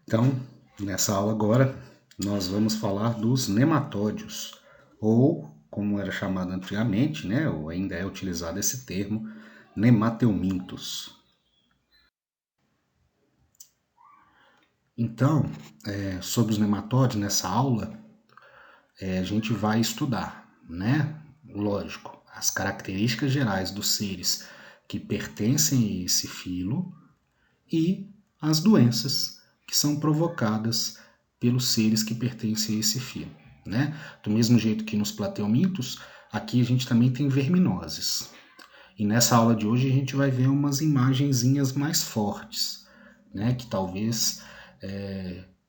Então, nessa aula agora, nós vamos falar dos nematódios, ou como era chamado antigamente, né, ou ainda é utilizado esse termo, nemateumintos. Então, sobre os nematódios, nessa aula, a gente vai estudar, né, lógico, as características gerais dos seres que pertencem a esse filo e as doenças que são provocadas pelos seres que pertencem a esse filo, né? Do mesmo jeito que nos plateumintos, aqui a gente também tem verminoses. E nessa aula de hoje a gente vai ver umas imagenzinhas mais fortes, né? Que talvez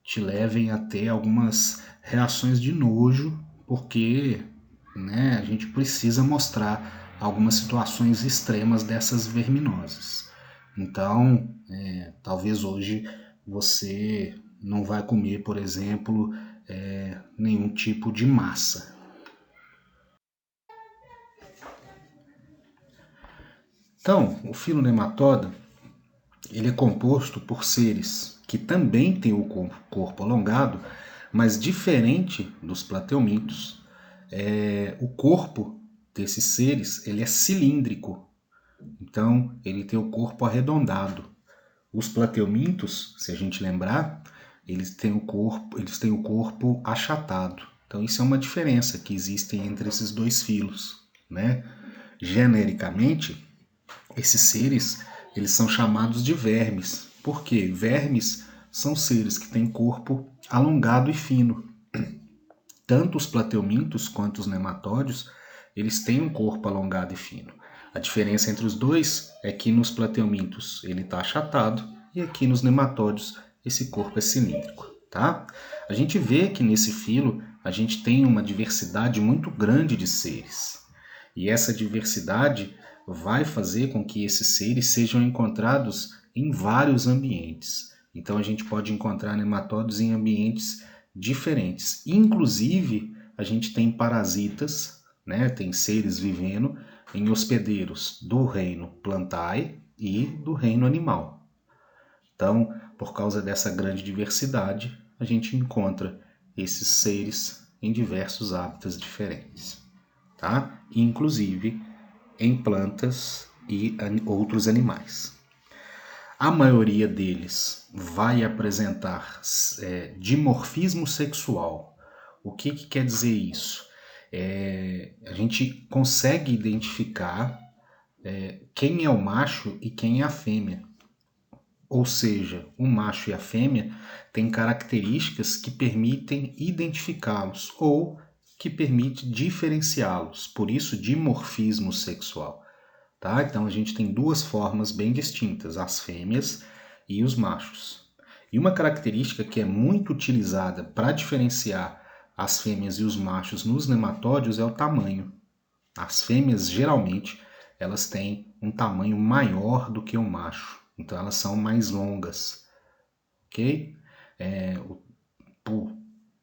te levem a ter algumas reações de nojo, porque, né, a gente precisa mostrar algumas situações extremas dessas verminoses. Então, talvez hoje você não vai comer, por exemplo, nenhum tipo de massa. Então, o filo nematóida, ele é composto por seres que também têm o corpo alongado, mas diferente dos plateumintos, o corpo desses seres ele é cilíndrico. Então, ele tem o corpo arredondado. Os plateumintos, se a gente lembrar, eles têm o corpo achatado. Então isso é uma diferença que existe entre esses dois filos, né? Genericamente, esses seres, eles são chamados de vermes. Por quê? Vermes são seres que têm corpo alongado e fino. Tanto os plateumintos quanto os nematódios, eles têm um corpo alongado e fino. A diferença entre os dois é que nos plateumintos ele está achatado e aqui nos nematódios esse corpo é cilíndrico, tá? A gente vê que nesse filo a gente tem uma diversidade muito grande de seres. E essa diversidade vai fazer com que esses seres sejam encontrados em vários ambientes. Então a gente pode encontrar nematódios em ambientes diferentes. Inclusive, a gente tem parasitas, né? Tem seres vivendo em hospedeiros do reino plantae e do reino animal. Então, por causa dessa grande diversidade, a gente encontra esses seres em diversos hábitats diferentes, tá? Inclusive em plantas e outros animais. A maioria deles vai apresentar dimorfismo sexual. O que quer dizer isso? A gente consegue identificar quem é o macho e quem é a fêmea. Ou seja, o macho e a fêmea têm características que permitem identificá-los ou que permitem diferenciá-los. Por isso, dimorfismo sexual. Tá? Então a gente tem duas formas bem distintas, as fêmeas e os machos. E uma característica que é muito utilizada para diferenciar as fêmeas e os machos nos nematódios é o tamanho. As fêmeas geralmente elas têm um tamanho maior do que o macho, então elas são mais longas, ok?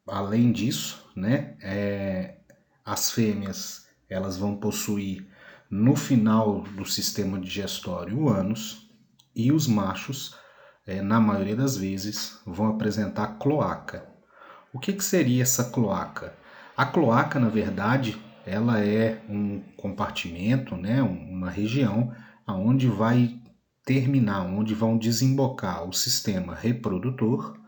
Além disso, né, as fêmeas elas vão possuir no final do sistema digestório o ânus e os machos, na maioria das vezes, vão apresentar cloaca. O que seria essa cloaca? A cloaca, na verdade, ela é um compartimento, né, uma região onde vai terminar, onde vão desembocar o sistema reprodutor,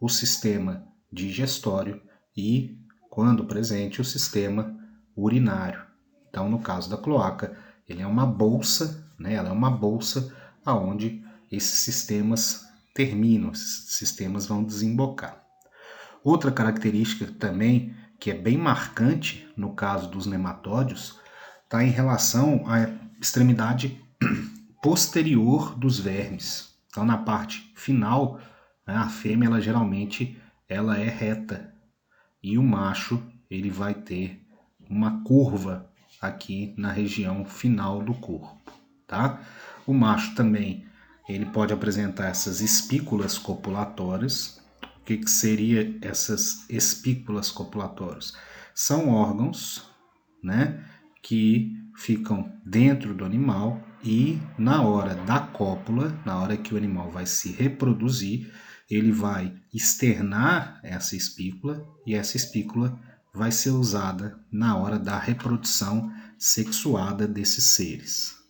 o sistema digestório e, quando presente, o sistema urinário. Então, no caso da cloaca, ele é uma bolsa, né? Ela é uma bolsa aonde esses sistemas terminam, esses sistemas vão desembocar. Outra característica também que é bem marcante no caso dos nematódios está em relação à extremidade posterior dos vermes. Então, na parte final, né, a fêmea ela geralmente ela é reta e o macho ele vai ter uma curva aqui na região final do corpo, tá? O macho também ele pode apresentar essas espículas copulatórias. O que seria essas espículas copulatórias? São órgãos, né, que ficam dentro do animal e na hora da cópula, na hora que o animal vai se reproduzir, ele vai externar essa espícula e essa espícula vai ser usada na hora da reprodução sexuada desses seres.